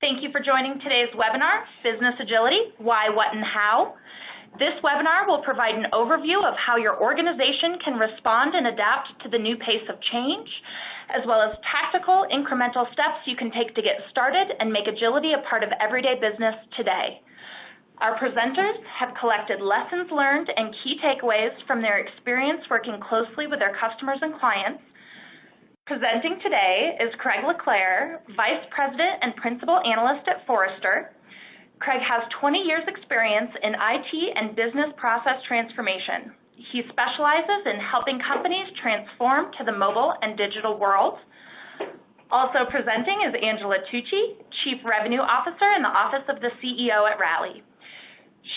Thank you for joining today's webinar, Business Agility, Why, What, and How. This webinar will provide an overview of how your organization can respond and adapt to the new pace of change, as well as tactical, incremental steps you can take to get started and make agility a part of everyday business today. Our presenters have collected lessons learned and key takeaways from their experience working closely with their customers and clients. Presenting today is Craig LeClair, Vice President and Principal Analyst at Forrester. Craig has 20 years experience in IT and business process transformation. He specializes in helping companies transform to the mobile and digital world. Also presenting is Angela Tucci, Chief Revenue Officer in the Office of the CEO at Rally.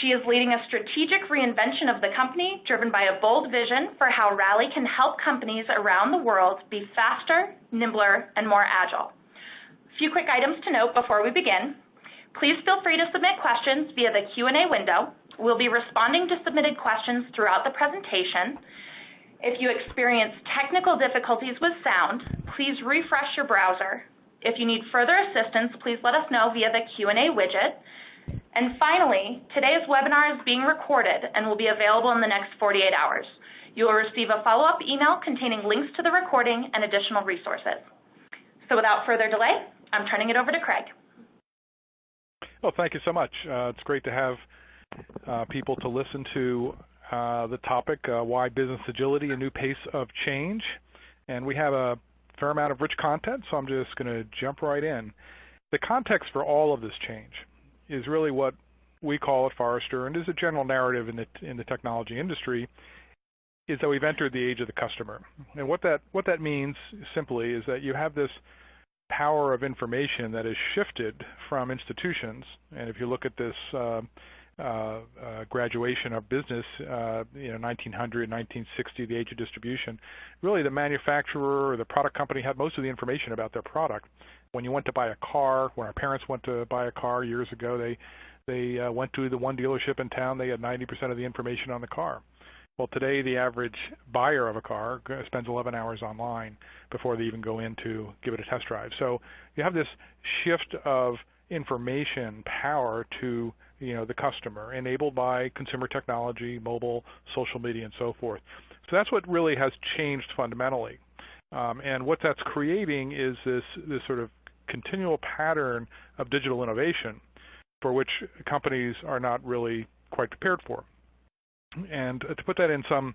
She is leading a strategic reinvention of the company driven by a bold vision for how Rally can help companies around the world be faster, nimbler, and more agile. A few quick items to note before we begin. Please feel free to submit questions via the Q&A window. We'll be responding to submitted questions throughout the presentation. If you experience technical difficulties with sound, please refresh your browser. If you need further assistance, please let us know via the Q&A widget. And finally, today's webinar is being recorded and will be available in the next 48 hours. You will receive a follow-up email containing links to the recording and additional resources. So without further delay, I'm turning it over to Craig. Well, thank you so much. It's great to have people to listen to the topic, why business agility, a new pace of change. And we have a fair amount of rich content, so I'm just going to jump right in. The context for all of this change is really what we call at Forrester, and is a general narrative in the technology industry, is that we've entered the age of the customer. And what that means simply is that you have this power of information that is shifted from institutions. And if you look at this graduation of business, 1900, 1960, the age of distribution, really the manufacturer or the product company had most of the information about their product. When you went to buy a car, when our parents went to buy a car years ago, they went to the one dealership in town, they had 90% of the information on the car. Well, today the average buyer of a car spends 11 hours online before they even go in to give it a test drive. So you have this shift of information power to the customer, enabled by consumer technology, mobile, social media, and so forth. So that's what really has changed fundamentally. And what that's creating is this sort of continual pattern of digital innovation for which companies are not really quite prepared for. And to put that in some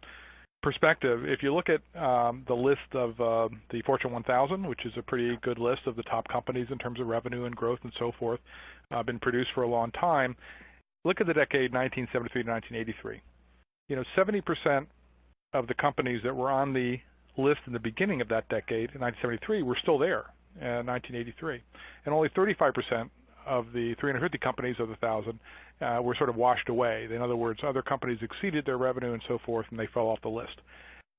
perspective, if you look at the list of the Fortune 1000, which is a pretty good list of the top companies in terms of revenue and growth and so forth, been produced for a long time, look at the decade 1973 to 1983. 70% of the companies that were on the list in the beginning of that decade in 1973 were still there in 1983. And only 35% of the 350 companies of the 1,000 were sort of washed away. In other words, other companies exceeded their revenue and so forth, and they fell off the list.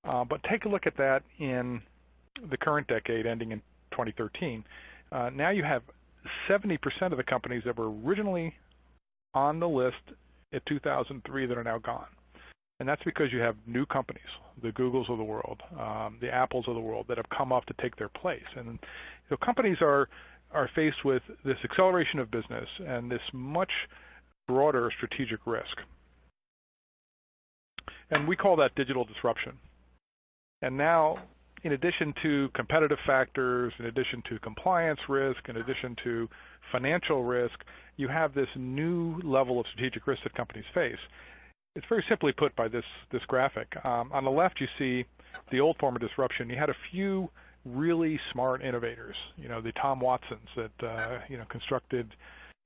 But take a look at that in the current decade ending in 2013. Now you have 70% of the companies that were originally on the list at 2003 that are now gone. And that's because you have new companies, the Googles of the world, the Apples of the world, that have come up to take their place. And so companies are faced with this acceleration of business and this much broader strategic risk. And we call that digital disruption. And now, in addition to competitive factors, in addition to compliance risk, in addition to financial risk, you have this new level of strategic risk that companies face. It's very simply put by this graphic. On the left, you see the old form of disruption. You had a few really smart innovators, the Tom Watsons that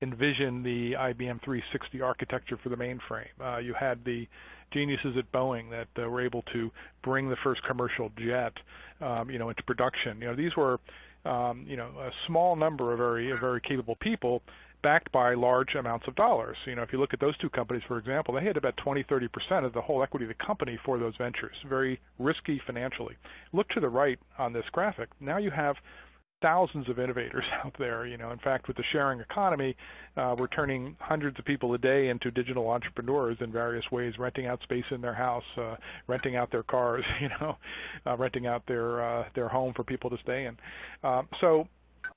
envisioned the IBM 360 architecture for the mainframe. You had the geniuses at Boeing that were able to bring the first commercial jet, into production. These were, a small number of very capable people, backed by large amounts of dollars. If you look at those two companies, for example, they had about 20-30% of the whole equity of the company for those ventures, very risky financially. Look to the right on this graphic. Now you have thousands of innovators out there. In fact, with the sharing economy, we're turning hundreds of people a day into digital entrepreneurs in various ways, renting out space in their house, renting out their cars, renting out their home for people to stay in. So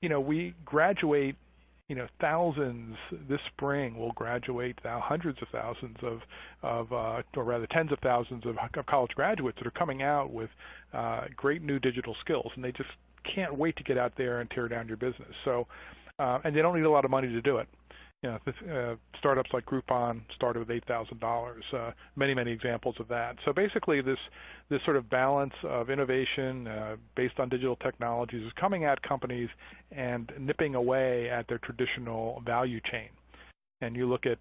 we graduate thousands this spring will graduate, now hundreds of thousands or rather tens of thousands of college graduates that are coming out with great new digital skills, and they just can't wait to get out there and tear down your business. So, and they don't need a lot of money to do it. Startups like Groupon started with $8,000. Many examples of that. So basically, this sort of balance of innovation based on digital technologies is coming at companies and nipping away at their traditional value chain. And you look at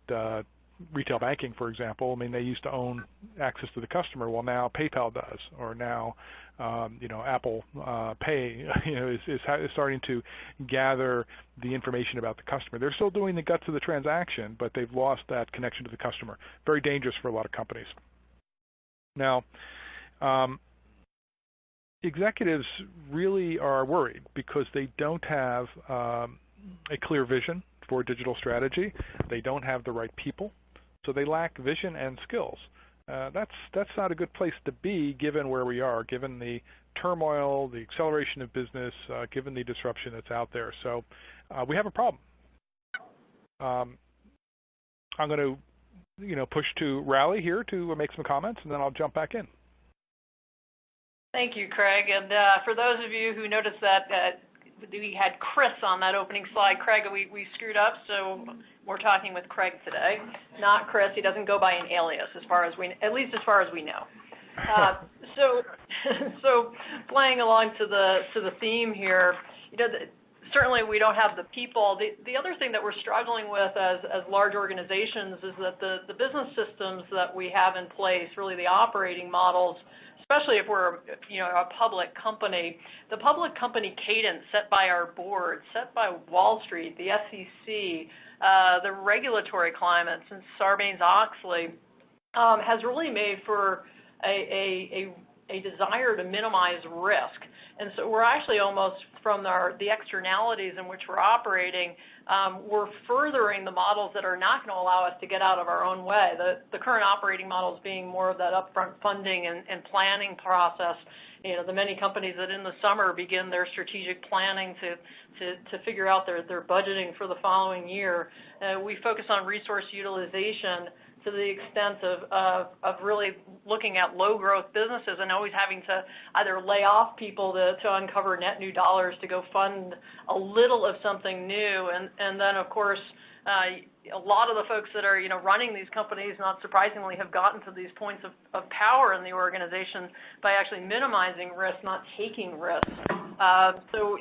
retail banking, for example. I mean, they used to own access to the customer. Well, now PayPal does, or now Apple Pay is starting to gather the information about the customer. They're still doing the guts of the transaction, but they've lost that connection to the customer. Very dangerous for a lot of companies. Now, executives really are worried because they don't have a clear vision for digital strategy. They don't have the right people, so they lack vision and skills. That's not a good place to be given where we are, given the turmoil, the acceleration of business, given the disruption that's out there. So we have a problem. I'm going to push to Rally here to make some comments, and then I'll jump back in. Thank you, Craig. And for those of you who noticed that we had Chris on that opening slide, Craig, we screwed up, so we're talking with Craig today, not Chris. He doesn't go by an alias, at least as far as we know. So playing along to the theme here, certainly we don't have the people. The other thing that we're struggling with as large organizations is that the business systems that we have in place, really the operating models, especially if we're a public company, the public company cadence set by our board, set by Wall Street, the SEC, the regulatory climate since Sarbanes-Oxley has really made for a desire to minimize risk. And so we're actually almost, from the externalities in which we're operating, we're furthering the models that are not going to allow us to get out of our own way. The current operating models being more of that upfront funding and planning process. The many companies that in the summer begin their strategic planning to figure out their budgeting for the following year. We focus on resource utilization to the extent of really looking at low growth businesses and always having to either lay off people to uncover net new dollars to go fund a little of something new. And then, of course, a lot of the folks that are running these companies, not surprisingly, have gotten to these points of power in the organization by actually minimizing risk, not taking risk. So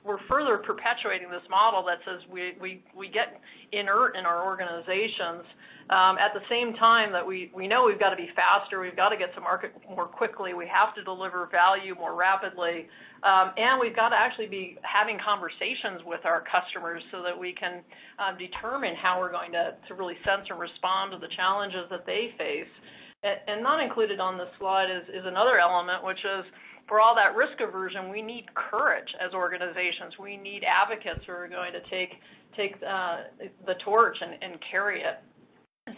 we're further perpetuating this model that says we get inert in our organizations. At the same time that we know we've got to be faster, we've got to get to market more quickly, we have to deliver value more rapidly, and we've got to actually be having conversations with our customers so that we can determine how we're going to really sense and respond to the challenges that they face. And not included on this slide is another element, which is for all that risk aversion, we need courage as organizations. We need advocates who are going to take the torch and carry it.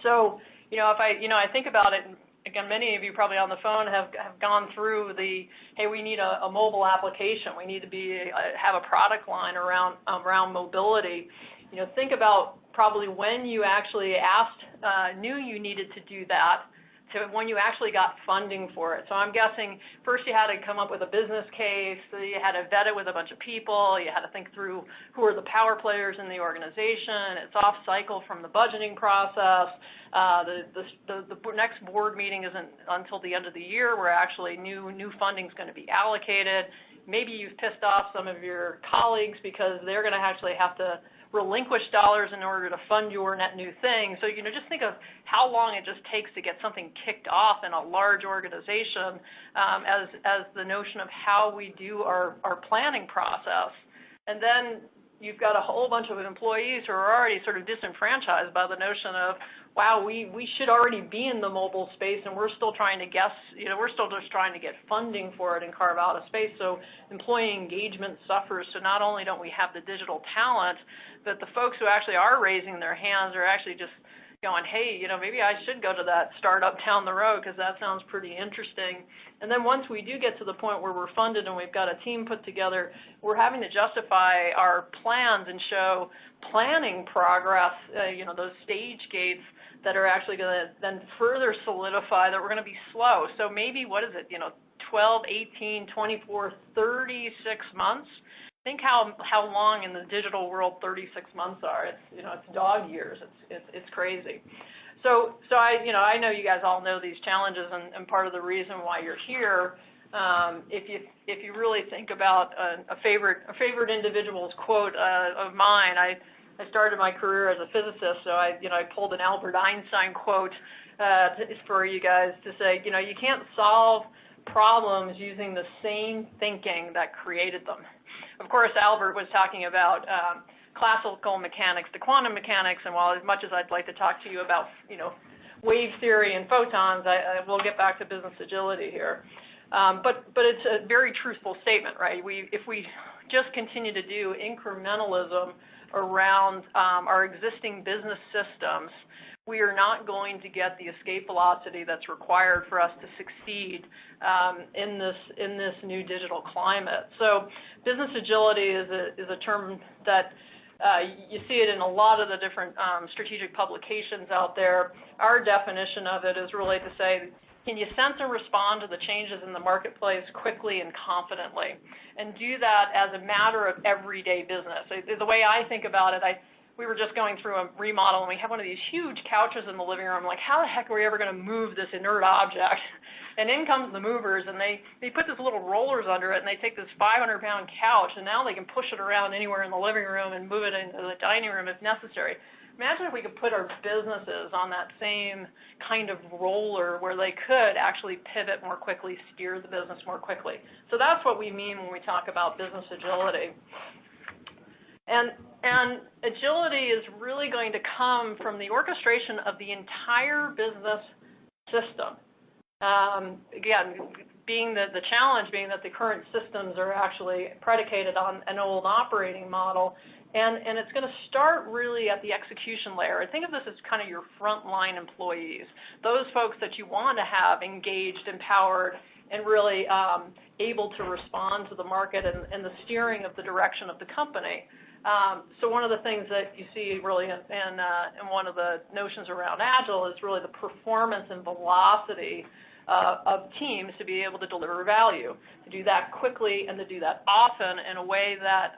So, if I think about it, again, many of you probably on the phone have gone through hey, we need a mobile application. We need to have a product line around mobility. Think about probably when you actually knew you needed to do that, to when you actually got funding for it. So I'm guessing first you had to come up with a business case, so you had to vet it with a bunch of people, you had to think through who are the power players in the organization, it's off cycle from the budgeting process, the next board meeting isn't until the end of the year where actually new funding is going to be allocated. Maybe you've pissed off some of your colleagues because they're going to actually have to relinquish dollars in order to fund your net new thing. So, just think of how long it just takes to get something kicked off in a large organization as the notion of how we do our planning process. And then you've got a whole bunch of employees who are already sort of disenfranchised by the notion of, wow, we should already be in the mobile space and we're still trying to guess, we're still just trying to get funding for it and carve out a space. So employee engagement suffers. So not only don't we have the digital talent, but the folks who actually are raising their hands are actually just going, hey, maybe I should go to that startup down the road because that sounds pretty interesting. And then once we do get to the point where we're funded and we've got a team put together, we're having to justify our plans and show planning progress, those stage gates that are actually going to then further solidify that we're going to be slow. So maybe, 12, 18, 24, 36 months. Think how long in the digital world 36 months are. It's dog years. It's crazy. So I know you guys all know these challenges, and part of the reason why you're here. If you really think about a favorite individual's quote of mine, I started my career as a physicist, so I pulled an Albert Einstein quote for you guys to say, you can't solve problems using the same thinking that created them. Of course, Albert was talking about classical mechanics to quantum mechanics, and while as much as I'd like to talk to you about, wave theory and photons, I will get back to business agility here. But it's a very truthful statement, right? If we just continue to do incrementalism around our existing business systems, we are not going to get the escape velocity that's required for us to succeed in this new digital climate. So business agility is a term that you see it in a lot of the different strategic publications out there. Our definition of it is really to say, can you sense and respond to the changes in the marketplace quickly and confidently? And do that as a matter of everyday business. The way I think about it, we were just going through a remodel, and we have one of these huge couches in the living room. Like, how the heck are we ever going to move this inert object? And in comes the movers, and they put these little rollers under it, and they take this 500-pound couch, and now they can push it around anywhere in the living room and move it into the dining room if necessary. Imagine if we could put our businesses on that same kind of roller where they could actually pivot more quickly, steer the business more quickly. So that's what we mean when we talk about business agility. And agility is really going to come from the orchestration of the entire business system. Again, being the challenge being that the current systems are actually predicated on an old operating model, and it's going to start really at the execution layer. And think of this as kind of your frontline employees, those folks that you want to have engaged, empowered, and really able to respond to the market and the steering of the direction of the company. So one of the things that you see really in one of the notions around Agile is really the performance and velocity of teams to be able to deliver value, to do that quickly and to do that often in a way that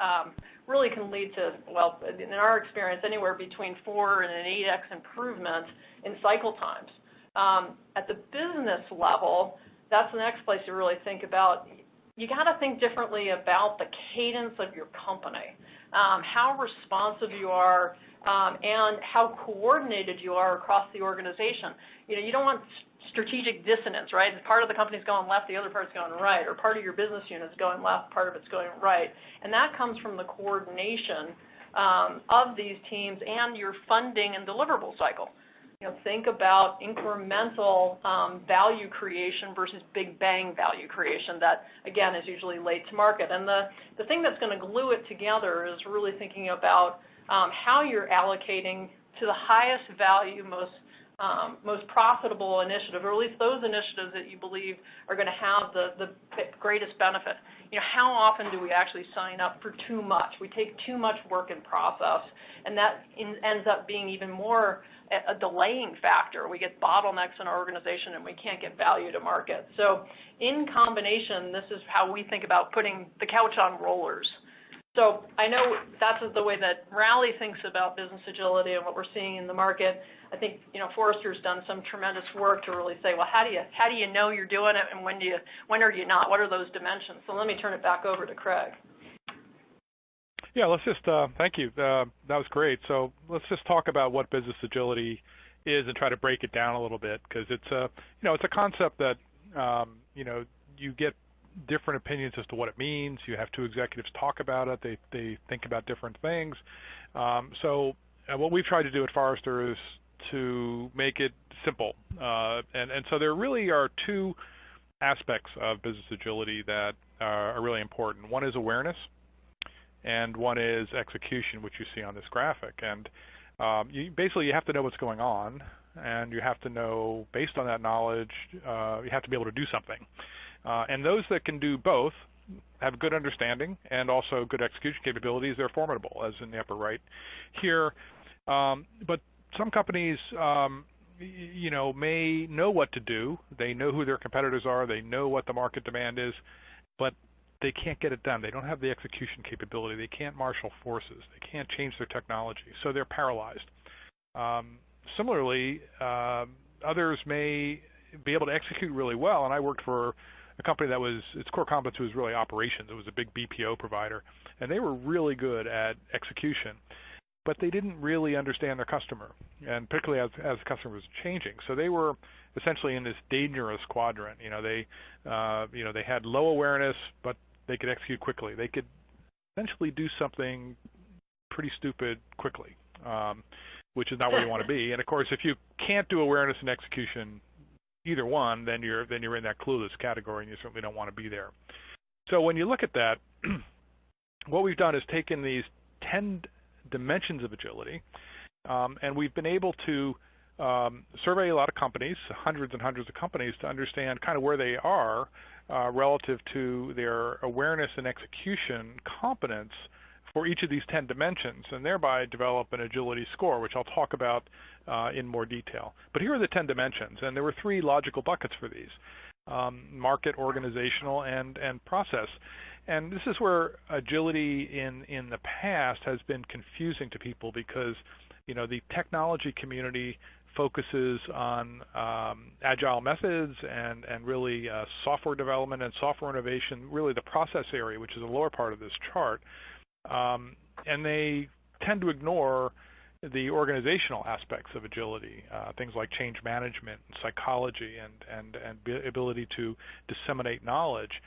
really can lead to, well, in our experience, anywhere between 4 and an 8x improvement in cycle times. At the business level, that's the next place to really think about. You got to think differently about the cadence of your company, how responsive you are, and how coordinated you are across the organization. You don't want strategic dissonance, right? Part of the company's going left, the other part's going right, or part of your business unit's going left, part of it's going right. And that comes from the coordination of these teams and your funding and deliverable cycle. Think about incremental value creation versus big bang value creation that, again, is usually late to market. And the thing that's going to glue it together is really thinking about how you're allocating to the highest value, most profitable initiative, or at least those initiatives that you believe are going to have the greatest benefit. How often do we actually sign up for too much? We take too much work in process, and that ends up being even more a delaying factor. We get bottlenecks in our organization, and we can't get value to market. So in combination, this is how we think about putting the couch on rollers. So I know that's the way that Rally thinks about business agility and what we're seeing in the market. I think Forrester's done some tremendous work to really say, well, how do you know you're doing it, and when are you not? What are those dimensions? So let me turn it back over to Craig. Yeah, let's just thank you. That was great. So let's just talk about what business agility is and try to break it down a little bit, because it's a concept that you get different opinions as to what it means. You have two executives talk about it. They think about different things. So what we've tried to do at Forrester is to make it simple. And so there really are two aspects of business agility that are really important. One is awareness, and one is execution, which you see on this graphic. And Basically you have to know what's going on, and you have to know, based on that knowledge, you have to be able to do something. And those that can do both have good understanding and also good execution capabilities. They're formidable, as in the upper right here. But some companies, may know what to do. They know who their competitors are. They know what the market demand is, but they can't get it done. They don't have the execution capability. They can't marshal forces. They can't change their technology, so they're paralyzed. Similarly, others may be able to execute really well, and I worked for a company that its core competency was really operations. It was a big BPO provider, and they were really good at execution, but they didn't really understand their customer, and particularly as the customer was changing. So they were essentially in this dangerous quadrant. They had low awareness, but they could execute quickly. They could essentially do something pretty stupid quickly, which is not where you want to be. And of course, if you can't do awareness and execution, either one, then you're in that clueless category, and you certainly don't want to be there. So when you look at that, what we've done is taken these 10 dimensions of agility, and we've been able to survey a lot of companies, hundreds and hundreds of companies, to understand kind of where they are relative to their awareness and execution competence for each of these 10 dimensions, and thereby develop an agility score, which I'll talk about in more detail. But here are the 10 dimensions, and there were 3 logical buckets for these: market, organizational, and process. And this is where agility in the past has been confusing to people, because the technology community focuses on agile methods and really software development and software innovation, really the process area, which is the lower part of this chart. And they tend to ignore the organizational aspects of agility, things like change management, psychology, and ability to disseminate knowledge.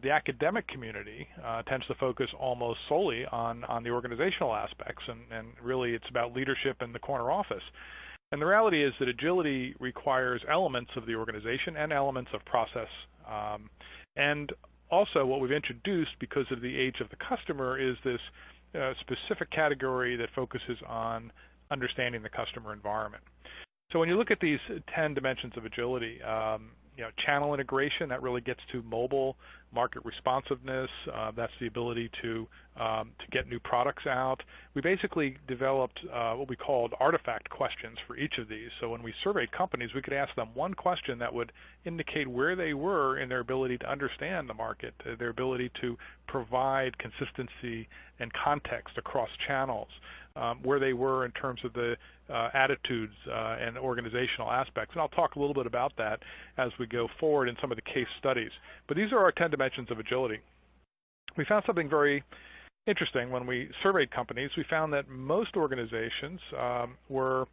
The academic community tends to focus almost solely on the organizational aspects, and really it's about leadership in the corner office. And the reality is that agility requires elements of the organization and elements of process. And also what we've introduced, because of the age of the customer, is this specific category that focuses on understanding the customer environment. So when you look at these 10 dimensions of agility, channel integration, that really gets to mobile, market responsiveness, that's the ability to get new products out. We basically developed what we called artifact questions for each of these. So when we surveyed companies, we could ask them one question that would indicate where they were in their ability to understand the market, their ability to provide consistency and context across channels, where they were in terms of the attitudes and organizational aspects. And I'll talk a little bit about that as we go forward in some of the case studies. But these are our 10 dimensions of agility. We found something very interesting when we surveyed companies. We found that most organizations were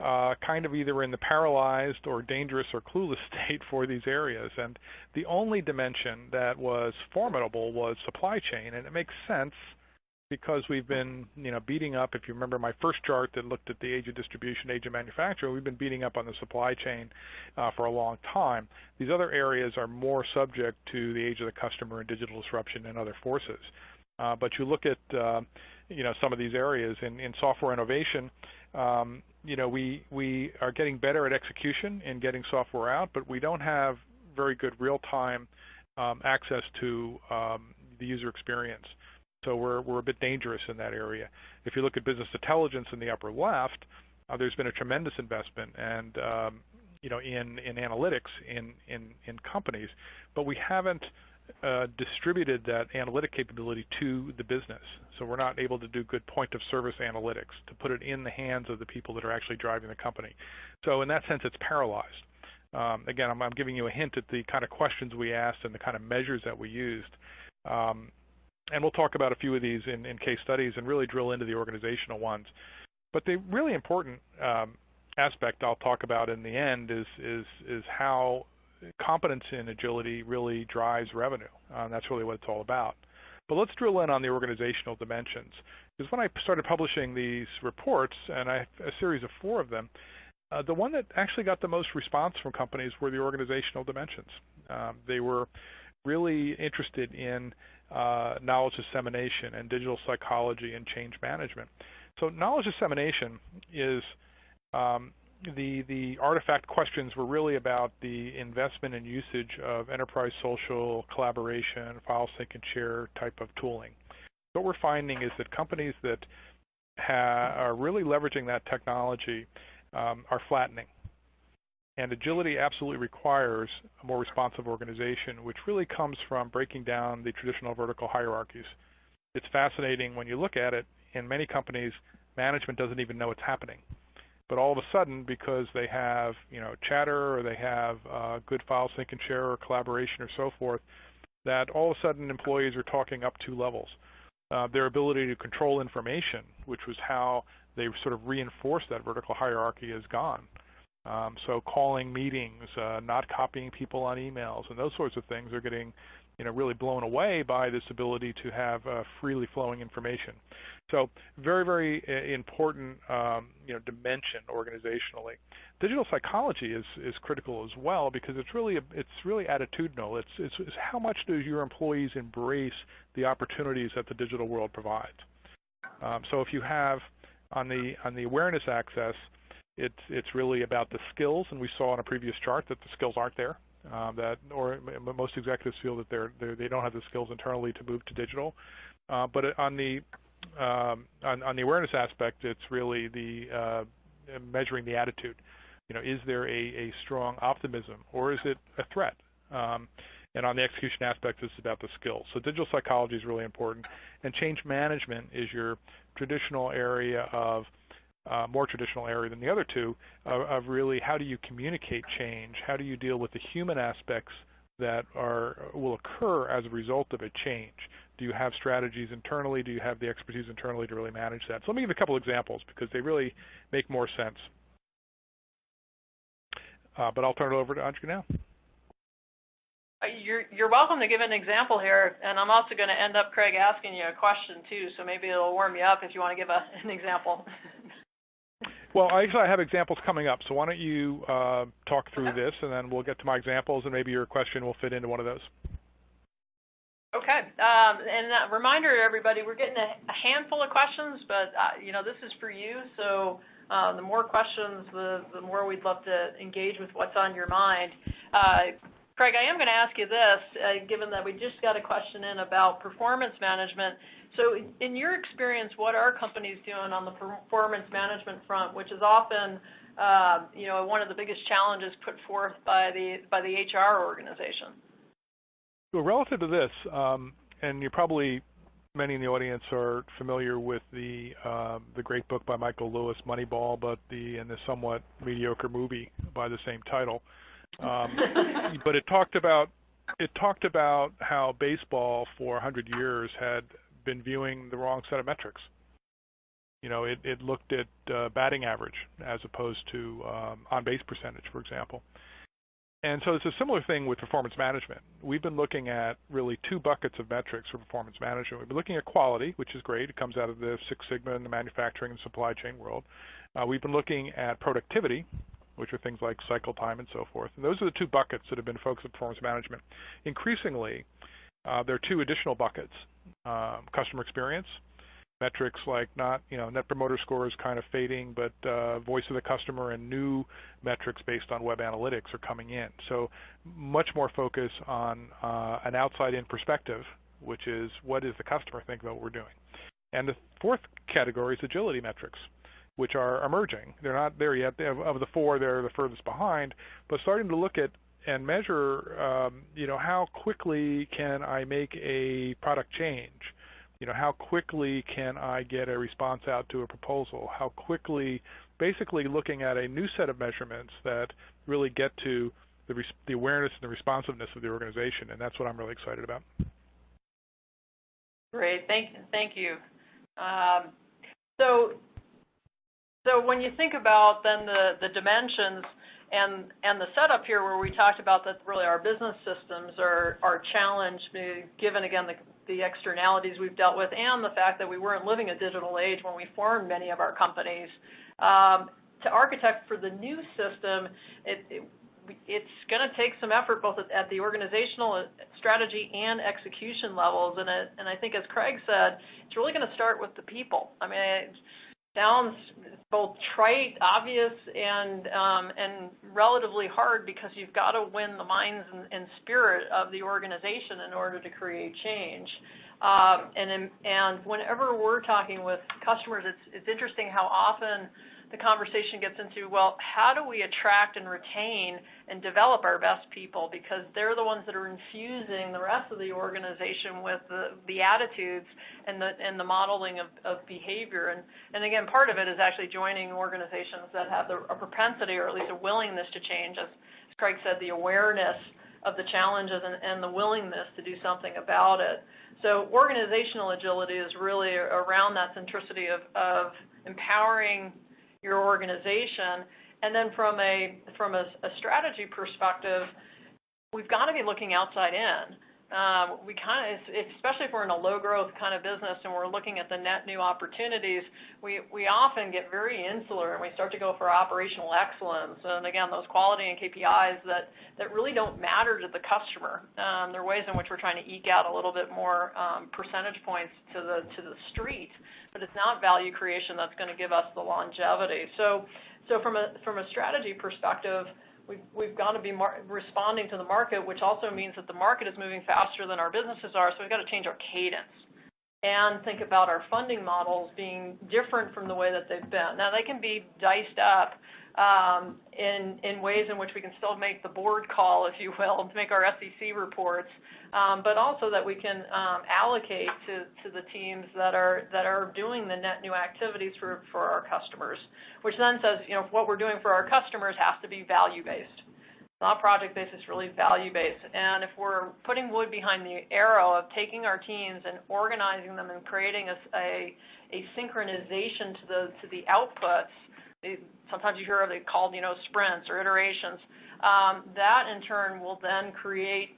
kind of either in the paralyzed or dangerous or clueless state for these areas. And the only dimension that was formidable was supply chain. And it makes sense, because we've been beating up, if you remember my first chart that looked at the age of distribution, age of manufacturer, we've been beating up on the supply chain for a long time. These other areas are more subject to the age of the customer and digital disruption and other forces. But you look at some of these areas in software innovation, we are getting better at execution in getting software out, but we don't have very good real-time access to the user experience. So we're a bit dangerous in that area. If you look at business intelligence in the upper left, there's been a tremendous investment and in analytics in companies, but we haven't distributed that analytic capability to the business. So we're not able to do good point of service analytics to put it in the hands of the people that are actually driving the company. So in that sense, it's paralyzed. Again, I'm giving you a hint at the kind of questions we asked and the kind of measures that we used. And we'll talk about a few of these in case studies and really drill into the organizational ones. But the really important aspect I'll talk about in the end is how competence in agility really drives revenue. That's really what it's all about. But let's drill in on the organizational dimensions. Because when I started publishing these reports, and I have a series of 4 of them, the one that actually got the most response from companies were the organizational dimensions. They were really interested in knowledge dissemination and digital psychology and change management. So knowledge dissemination is the artifact questions were really about the investment and usage of enterprise social collaboration, file sync and share type of tooling. What we're finding is that companies that are really leveraging that technology are flattening. And agility absolutely requires a more responsive organization, which really comes from breaking down the traditional vertical hierarchies. It's fascinating when you look at it. In many companies, management doesn't even know it's happening. But all of a sudden, because they have chatter or they have good file sync and share or collaboration or so forth, that all of a sudden employees are talking up 2 levels. Their ability to control information, which was how they sort of reinforced that vertical hierarchy, is gone. So calling meetings, not copying people on emails, and those sorts of things are getting really blown away by this ability to have freely flowing information. So very, very important dimension organizationally. Digital psychology is critical as well, because it's really attitudinal. It's how much do your employees embrace the opportunities that the digital world provides. So if you have on the awareness axis, it's really about the skills, and we saw on a previous chart that the skills aren't there. Or most executives feel that they don't have the skills internally to move to digital. But on the awareness aspect, it's really the measuring the attitude. Is there a strong optimism, or is it a threat? And on the execution aspect, it's about the skills. So digital psychology is really important. And change management is your traditional area of more traditional area than the other two of really how do you communicate change? How do you deal with the human aspects that will occur as a result of a change? Do you have strategies internally? Do you have the expertise internally to really manage that? So let me give a couple examples because they really make more sense. But I'll turn it over to Angela now. You're welcome to give an example here, and I'm also going to end up, Craig, asking you a question too, so maybe it'll warm you up if you want to give an example. Well, actually, I have examples coming up, so why don't you talk through this, and then we'll get to my examples, and maybe your question will fit into one of those. Okay, and a reminder to everybody, we're getting a handful of questions, but this is for you, so the more questions, the more we'd love to engage with what's on your mind. Craig, I am going to ask you this, given that we just got a question in about performance management. So in your experience, what are companies doing on the performance management front, which is often one of the biggest challenges put forth by the HR organization? Well, relative to this, and many in the audience are familiar with the great book by Michael Lewis, Moneyball, and the somewhat mediocre movie by the same title. But it talked about how baseball for 100 years had been viewing the wrong set of metrics. It looked at batting average as opposed to on-base percentage, for example. And so it's a similar thing with performance management. We've been looking at really 2 buckets of metrics for performance management. We've been looking at quality, which is great. It comes out of the Six Sigma and the manufacturing and supply chain world. We've been looking at productivity, which are things like cycle time and so forth. And those are the 2 buckets that have been focused on performance management. Increasingly, there are 2 additional buckets. Customer experience, metrics like Net Promoter Score is kind of fading, but voice of the customer and new metrics based on web analytics are coming in. So much more focus on an outside-in perspective, which is what does the customer think about what we're doing. And the 4th category is agility metrics, which are emerging. They're not there yet. Of the 4, they're the furthest behind, but starting to look at and measure, how quickly can I make a product change? How quickly can I get a response out to a proposal? How quickly, basically looking at a new set of measurements that really get to the awareness and the responsiveness of the organization, and that's what I'm really excited about. Great, thank you. So when you think about then the dimensions and the setup here where we talked about that really our business systems are challenged given, again, the externalities we've dealt with and the fact that we weren't living a digital age when we formed many of our companies. To architect for the new system, it's going to take some effort both at the organizational strategy and execution levels. And I think, as Craig said, it's really going to start with the people. I mean, sounds both trite, obvious, and relatively hard because you've got to win the minds and spirit of the organization in order to create change. And whenever we're talking with customers, it's interesting how often the conversation gets into, well, how do we attract and retain and develop our best people, because they're the ones that are infusing the rest of the organization with the attitudes and the modeling of behavior. And again, part of it is actually joining organizations that have a propensity, or at least a willingness to change, as Craig said, the awareness of the challenges and the willingness to do something about it. So organizational agility is really around that centricity of empowering your organization. And then from a strategy perspective, we've got to be looking outside in. We kind of, especially if we're in a low growth kind of business and we're looking at the net new opportunities, we often get very insular and we start to go for operational excellence. And again, those quality and KPIs that really don't matter to the customer. There are ways in which we're trying to eke out a little bit more percentage points to the street, but it's not value creation that's going to give us the longevity. So from a strategy perspective, we've got to be responding to the market, which also means that the market is moving faster than our businesses are, so we've got to change our cadence and think about our funding models being different from the way that they've been. Now, they can be diced up in ways in which we can still make the board call, if you will, to make our SEC reports, but also that we can allocate to the teams that are doing the net new activities for our customers, which then says, what we're doing for our customers has to be value-based. Not project-based, it's really value-based. And if we're putting wood behind the arrow of taking our teams and organizing them and creating a synchronization to the outputs, sometimes you hear of it called, sprints or iterations, that in turn will then create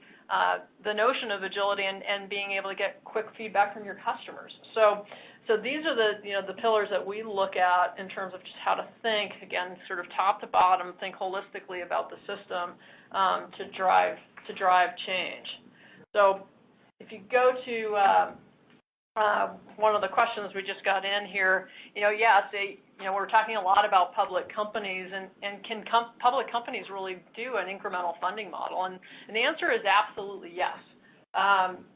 the notion of agility and being able to get quick feedback from your customers. So these are the pillars that we look at in terms of just how to think, again, sort of top to bottom, think holistically about the system to drive change. So if you go to one of the questions we just got in here, yes, we're talking a lot about public companies, and can public companies really do an incremental funding model? And the answer is absolutely yes,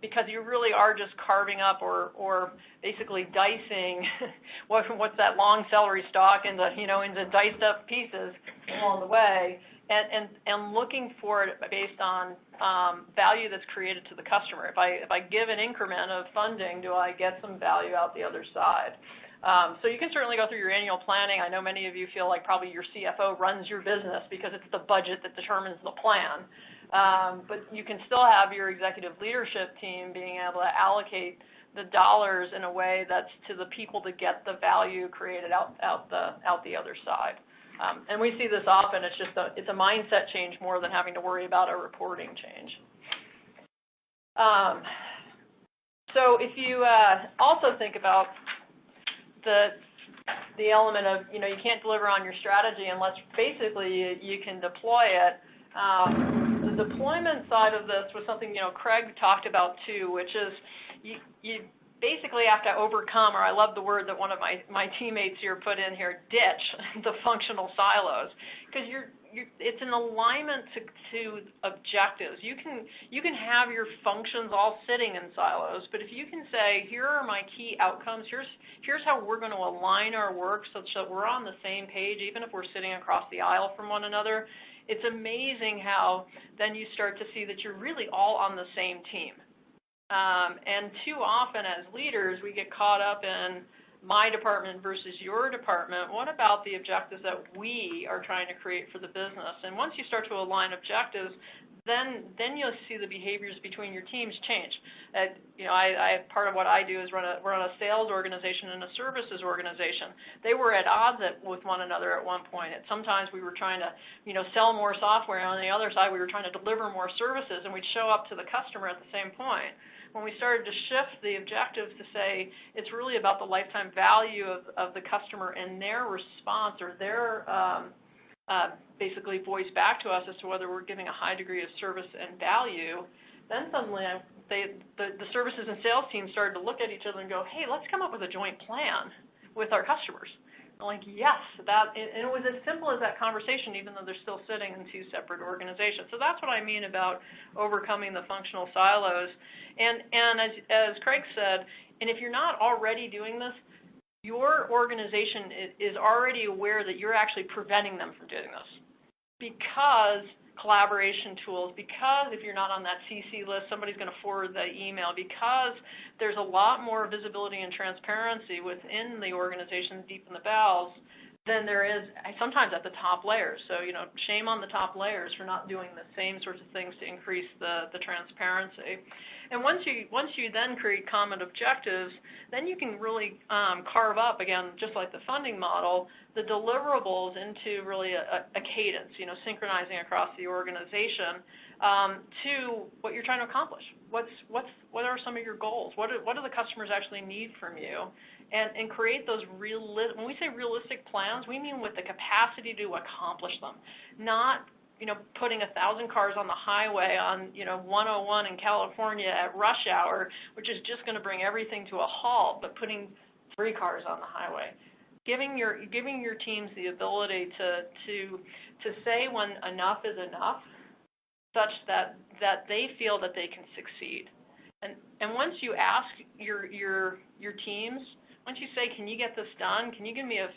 because you really are just carving up or basically dicing what's that long celery stalk into diced up pieces along the way, and looking for it based on value that's created to the customer. If I give an increment of funding, do I get some value out the other side? So you can certainly go through your annual planning. I know many of you feel like probably your CFO runs your business because it's the budget that determines the plan. But you can still have your executive leadership team being able to allocate the dollars in a way that's to the people to get the value created out the other side. And we see this often. It's a mindset change more than having to worry about a reporting change. So if you also think about the element of, you can't deliver on your strategy unless basically you can deploy it. The deployment side of this was something, Craig talked about too, which is you basically have to overcome, or I love the word that one of my teammates here put in here, ditch the functional silos, because it's an alignment to objectives. You can have your functions all sitting in silos, but if you can say, here are my key outcomes, here's how we're going to align our work such that we're on the same page, even if we're sitting across the aisle from one another, it's amazing how then you start to see that you're really all on the same team. And too often as leaders, we get caught up in my department versus your department. What about the objectives that we are trying to create for the business? And once you start to align objectives, then you'll see the behaviors between your teams change. Part of what I do is run a sales organization and a services organization. They were at odds with one another at one point. And sometimes we were trying to, sell more software, and on the other side we were trying to deliver more services, and we'd show up to the customer at the same point. When we started to shift the objectives to say it's really about the lifetime value of the customer and their response or their basically voice back to us as to whether we're giving a high degree of service and value, then suddenly the services and sales teams started to look at each other and go, hey, let's come up with a joint plan with our customers. Like, yes, and it was as simple as that conversation, even though they're still sitting in two separate organizations. So that's what I mean about overcoming the functional silos. And as Craig said, and if you're not already doing this, your organization is already aware that you're actually preventing them from doing this. Because collaboration tools, because if you're not on that CC list, somebody's going to forward the email, because there's a lot more visibility and transparency within the organization deep in the bowels than there is sometimes at the top layers. So, shame on the top layers for not doing the same sorts of things to increase the transparency. And once you then create common objectives, then you can really carve up, again, just like the funding model, the deliverables into really a cadence, synchronizing across the organization to what you're trying to accomplish. What are some of your goals? What do the customers actually need from you? And create those when we say realistic plans, we mean with the capacity to accomplish them, not putting 1,000 cars on the highway on 101 in California at rush hour, which is just going to bring everything to a halt, but putting 3 cars on the highway. Giving your teams the ability to say when enough is enough, such that they feel that they can succeed. And once you ask your teams, once you say, can you get this done? Can you give me a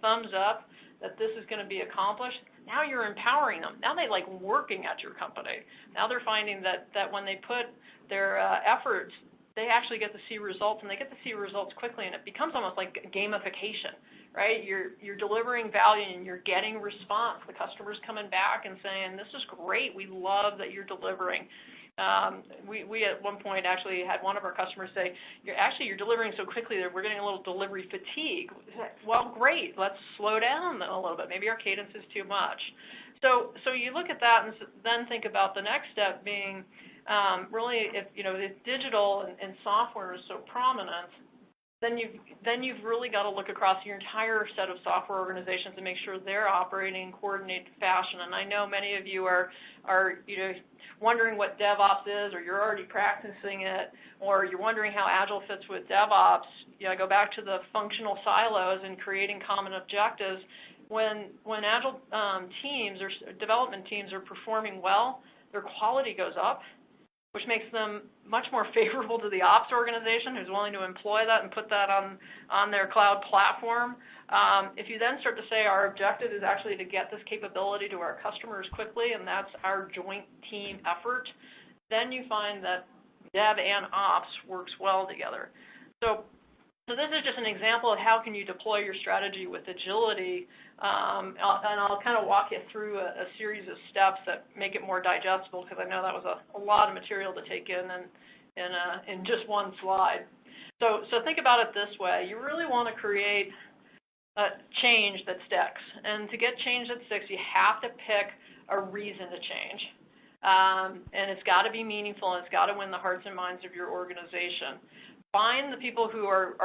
thumbs up that this is going to be accomplished? Now you're empowering them. Now they like working at your company. Now they're finding that when they put their efforts, they actually get to see results, and they get to see results quickly, and it becomes almost like gamification, right? You're delivering value, and you're getting response. The customer's coming back and saying, this is great. We love that you're delivering. We at one point actually had one of our customers say, you're delivering so quickly that we're getting a little delivery fatigue. Well, great. Let's slow down a little bit. Maybe our cadence is too much. So you look at that and then think about the next step being really if digital and software is so prominent, then you've really got to look across your entire set of software organizations and make sure they're operating in coordinated fashion. And I know many of you are wondering what DevOps is, or you're already practicing it, or you're wondering how Agile fits with DevOps. I go back to the functional silos and creating common objectives. When Agile teams or development teams are performing well, their quality goes up, which makes them much more favorable to the ops organization who's willing to employ that and put that on their cloud platform. If you then start to say our objective is actually to get this capability to our customers quickly, and that's our joint team effort, then you find that dev and ops works well together. So this is just an example of how can you deploy your strategy with agility, and I'll kind of walk you through a series of steps that make it more digestible, because I know that was a lot of material to take in just one slide. So think about it this way. You really want to create a change that sticks. And to get change that sticks, you have to pick a reason to change. And it's got to be meaningful, and it's got to win the hearts and minds of your organization. Find the people who are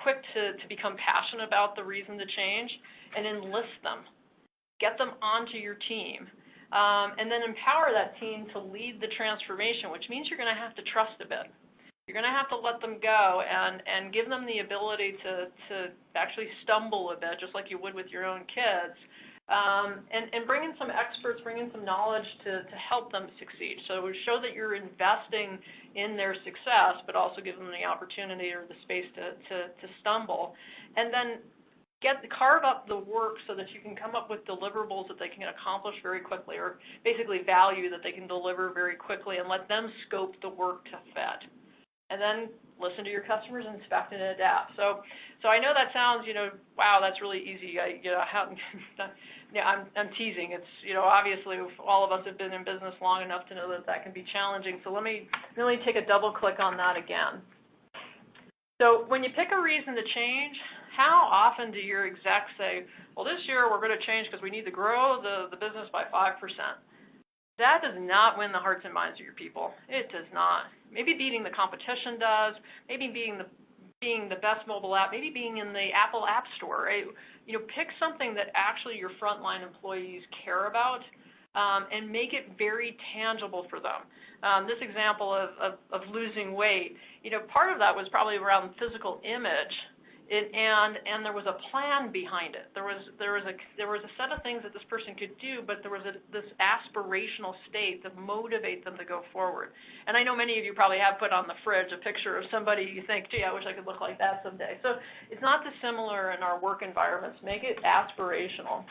quick to become passionate about the reason to change and enlist them. Get them onto your team. And then empower that team to lead the transformation, which means you're going to have to trust a bit. You're going to have to let them go and give them the ability to actually stumble a bit, just like you would with your own kids. And bring in some experts, bring in some knowledge to help them succeed. So show that you're investing in their success, but also give them the opportunity or the space to stumble. And then carve up the work so that you can come up with deliverables that they can accomplish very quickly, or basically value that they can deliver very quickly, and let them scope the work to fit. And then listen to your customers, inspect and adapt. So I know that sounds, wow, that's really easy. I'm teasing. It's, obviously all of us have been in business long enough to know that can be challenging. So let me really take a double click on that again. So when you pick a reason to change, how often do your execs say, well, this year we're going to change because we need to grow the business by 5%? That does not win the hearts and minds of your people. It does not. Maybe beating the competition does. Maybe being the best mobile app. Maybe being in the Apple App Store. Right? Pick something that actually your frontline employees care about, and make it very tangible for them. This example of losing weight, part of that was probably around physical image. And there was a plan behind it. There was a set of things that this person could do, but there was this aspirational state to motivate them to go forward. And I know many of you probably have put on the fridge a picture of somebody you think, gee, I wish I could look like that someday. So it's not dissimilar in our work environments. Make it aspirational.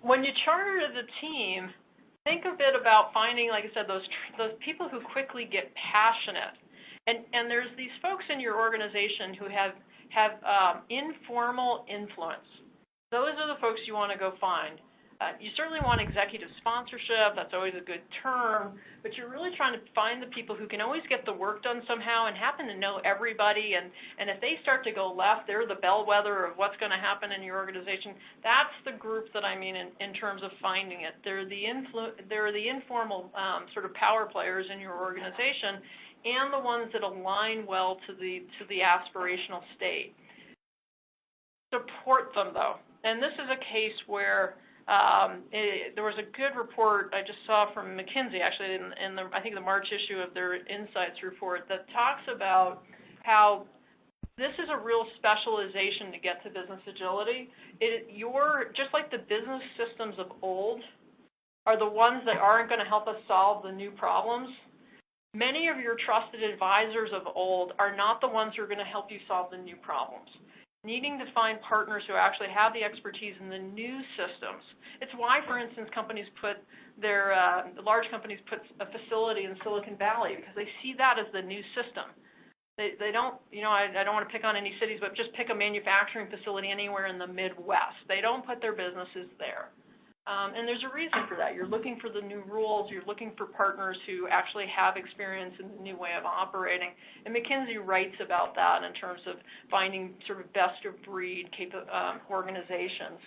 When you charter the team, think a bit about finding, like I said, those people who quickly get passionate. And there's these folks in your organization who have informal influence. Those are the folks you want to go find. You certainly want executive sponsorship. That's always a good term. But you're really trying to find the people who can always get the work done somehow and happen to know everybody. And if they start to go left, they're the bellwether of what's going to happen in your organization. That's the group that I mean in terms of finding it. They're the informal sort of power players in your organization, and the ones that align well to the aspirational state. Support them, though. And this is a case where there was a good report I just saw from McKinsey, actually, in the, I think the March issue of their Insights report, that talks about how this is a real specialization to get to business agility. Just like the business systems of old are the ones that aren't going to help us solve the new problems, many of your trusted advisors of old are not the ones who are going to help you solve the new problems. Needing to find partners who actually have the expertise in the new systems. It's why, for instance, large companies put a facility in Silicon Valley, because they see that as the new system. They don't, I don't want to pick on any cities, but just pick a manufacturing facility anywhere in the Midwest. They don't put their businesses there. And there's a reason for that. You're looking for the new rules. You're looking for partners who actually have experience in the new way of operating. And McKinsey writes about that in terms of finding sort of best-of-breed organizations.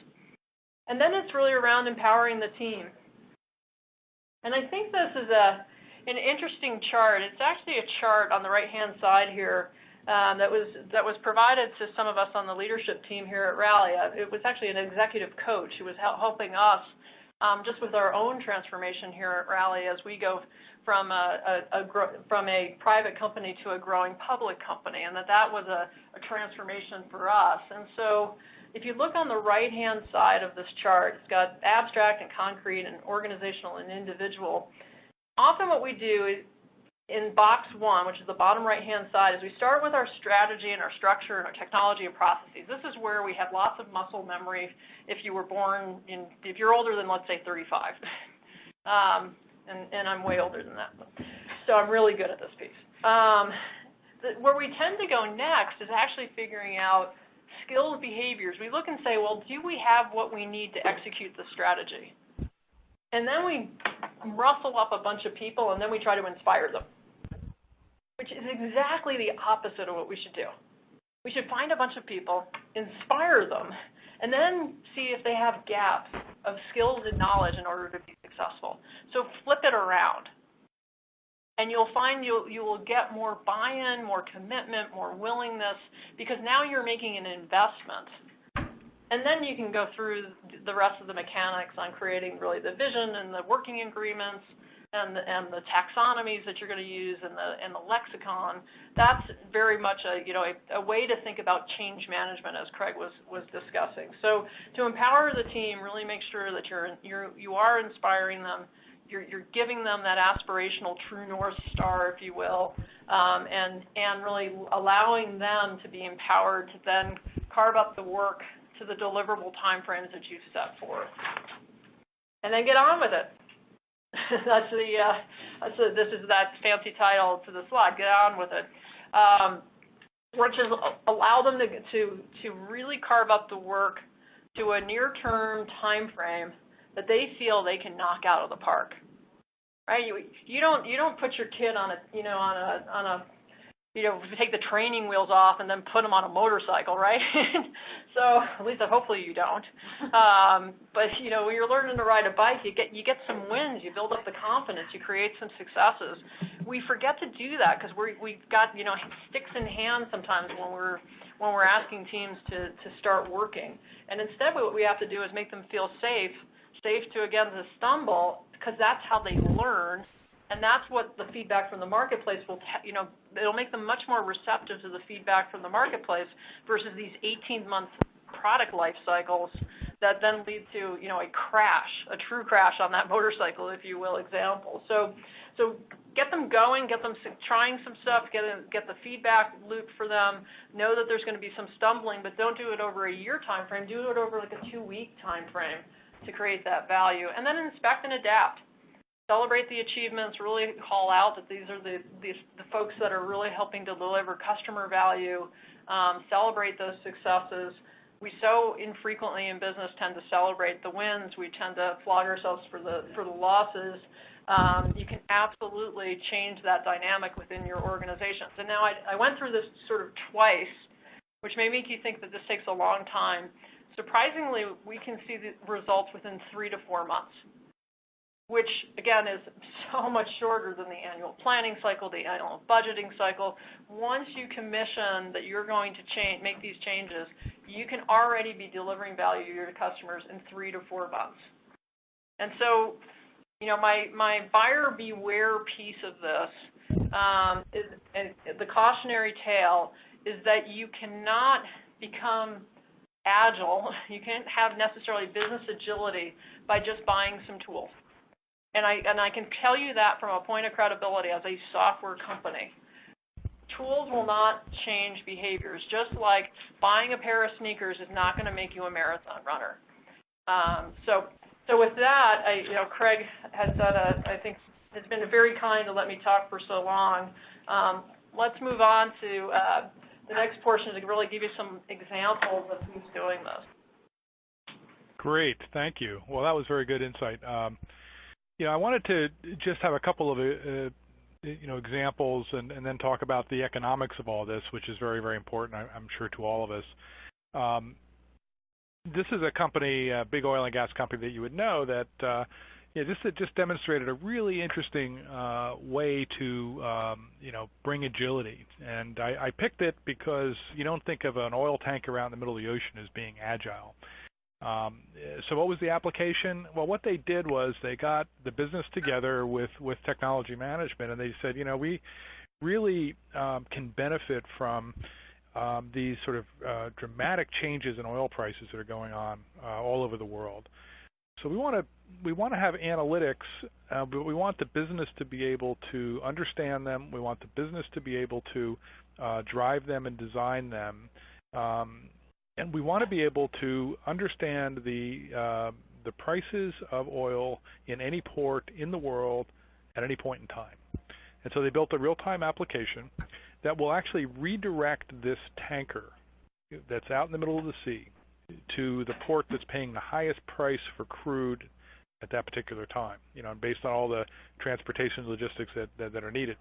And then it's really around empowering the team. And I think this is an interesting chart. It's actually a chart on the right-hand side here that was provided to some of us on the leadership team here at Rally. It was actually an executive coach who was helping us just with our own transformation here at Rally as we go from a private company to a growing public company, and that was a transformation for us. And so if you look on the right-hand side of this chart, it's got abstract and concrete and organizational and individual. Often what we do is, in box one, which is the bottom right-hand side, is we start with our strategy and our structure and our technology and processes. This is where we have lots of muscle memory if you were born if you're older than, let's say, 35. And I'm way older than that. So I'm really good at this piece. Where we tend to go next is actually figuring out skills, behaviors. We look and say, well, do we have what we need to execute the strategy? And then we rustle up a bunch of people, and then we try to inspire them, which is exactly the opposite of what we should do. We should find a bunch of people, inspire them, and then see if they have gaps of skills and knowledge in order to be successful. So flip it around. And you'll find you will get more buy-in, more commitment, more willingness, because now you're making an investment. And then you can go through the rest of the mechanics on creating really the vision and the working agreements and the taxonomies that you're going to use and the lexicon. That's very much a way to think about change management, as Craig was discussing. So to empower the team, really make sure that you are inspiring them. You're giving them that aspirational true north star, if you will, and really allowing them to be empowered to then carve up the work to the deliverable timeframes that you've set forth, and then get on with it. This is that fancy title to the slide. Get on with it, which is allow them to really carve up the work to a near-term time frame that they feel they can knock out of the park. Right? You don't put your kid on a take the training wheels off and then put them on a motorcycle, right? So at least hopefully you don't. But when you're learning to ride a bike, you get some wins, you build up the confidence, you create some successes. We forget to do that because we've got sticks in hand sometimes when we're asking teams to start working. And instead, what we have to do is make them feel safe to again to stumble, because that's how they learn. And that's what the feedback from the marketplace will, it'll make them much more receptive to the feedback from the marketplace versus these 18-month product life cycles that then lead to, a crash, a true crash on that motorcycle, if you will, example. So get them going, get them trying some stuff, get the feedback loop for them. Know that there's going to be some stumbling, but don't do it over a year time frame. Do it over like a 2-week time frame to create that value. And then inspect and adapt. Celebrate the achievements, really call out that these are the folks that are really helping to deliver customer value. Celebrate those successes. We so infrequently in business tend to celebrate the wins. We tend to flog ourselves for the losses. You can absolutely change that dynamic within your organizations. And now I went through this sort of twice, which may make you think that this takes a long time. Surprisingly, we can see the results within 3 to 4 months, which, again, is so much shorter than the annual planning cycle, the annual budgeting cycle. Once you commission that you're going to make these changes, you can already be delivering value to your customers in 3 to 4 months. And so, my buyer beware piece of this and the cautionary tale is that you cannot become agile. You can't have necessarily business agility by just buying some tools. And I can tell you that from a point of credibility as a software company. Tools will not change behaviors, just like buying a pair of sneakers is not going to make you a marathon runner. So with that, Craig has done I think has been very kind to let me talk for so long. Let's move on to the next portion to really give you some examples of who's doing this. Great, thank you. Well, that was very good insight. I wanted to just have a couple of examples and then talk about the economics of all this, which is very, very important, I'm sure, to all of us. This is a company, a big oil and gas company that you would know that just demonstrated a really interesting way to bring agility. And I picked it because you don't think of an oil tanker out in the middle of the ocean as being agile. So what was the application? Well, what they did was they got the business together with technology management, and they said, we really can benefit from these sort of dramatic changes in oil prices that are going on all over the world. So we want to have analytics, but we want the business to be able to understand them. We want the business to be able to drive them and design them. And we want to be able to understand the prices of oil in any port in the world at any point in time. And so they built a real-time application that will actually redirect this tanker that's out in the middle of the sea to the port that's paying the highest price for crude at that particular time, based on all the transportation logistics that are needed.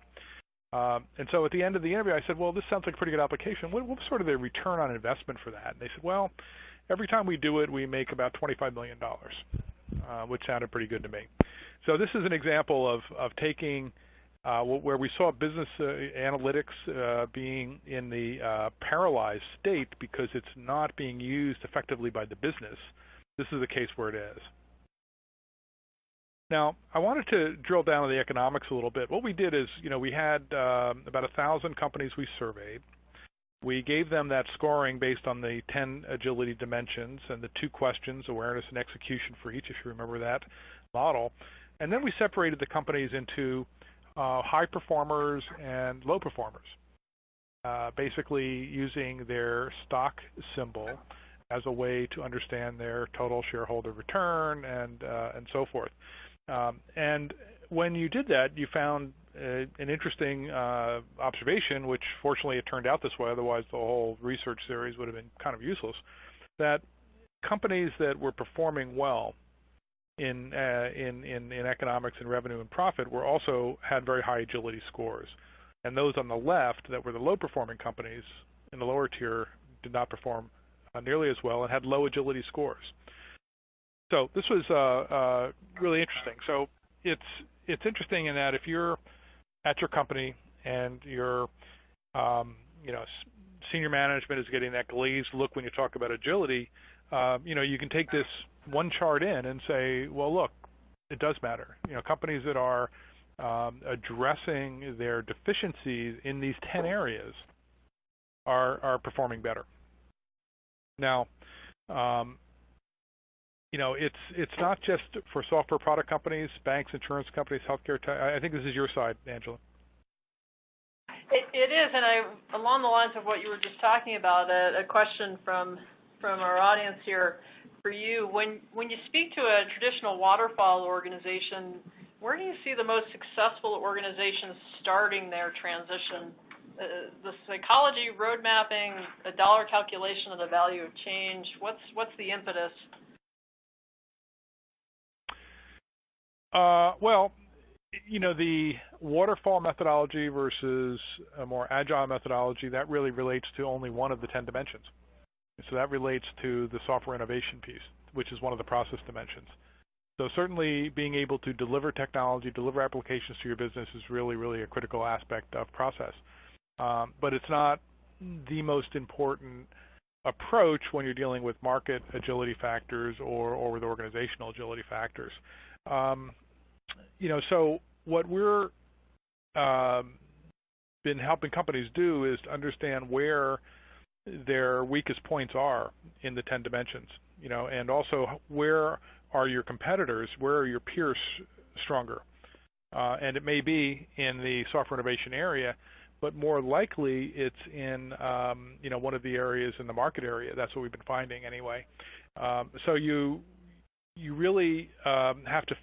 And so at the end of the interview, I said, well, this sounds like a pretty good application. What's sort of the return on investment for that? And they said, well, every time we do it, we make about $25 million, which sounded pretty good to me. So this is an example of taking where we saw business analytics being in the paralyzed state because it's not being used effectively by the business. This is a case where it is. Now, I wanted to drill down on the economics a little bit. What we did is, we had about 1,000 companies we surveyed. We gave them that scoring based on the 10 agility dimensions and the 2 questions, awareness and execution for each, if you remember that model. And then we separated the companies into high performers and low performers, basically using their stock symbol as a way to understand their total shareholder return and so forth. And when you did that, you found an interesting observation, which fortunately it turned out this way, otherwise the whole research series would have been kind of useless, that companies that were performing well in economics and revenue and profit also had very high agility scores. And those on the left that were the low performing companies in the lower tier did not perform nearly as well and had low agility scores. So this was really interesting. So it's interesting in that if you're at your company and your senior management is getting that glazed look when you talk about agility, you can take this one chart in and say, well, look, it does matter. Companies that are addressing their deficiencies in these 10 areas are performing better. Now, it's not just for software product companies, banks, insurance companies, healthcare. I think this is your side, Angela. It is, and along the lines of what you were just talking about, a question from our audience here for you. When you speak to a traditional waterfall organization, where do you see the most successful organizations starting their transition? The psychology, road mapping, a dollar calculation of the value of change. What's the impetus? Well, the waterfall methodology versus a more agile methodology, that really relates to only one of the 10 dimensions. So that relates to the software innovation piece, which is one of the process dimensions. So certainly being able to deliver technology, deliver applications to your business is really, really a critical aspect of process. But it's not the most important approach when you're dealing with market agility factors or with organizational agility factors. So what we're been helping companies do is to understand where their weakest points are in the 10 dimensions, and also where are your competitors, where are your peers stronger. And it may be in the software innovation area, but more likely it's in one of the areas in the market area. That's what we've been finding anyway. So you really have to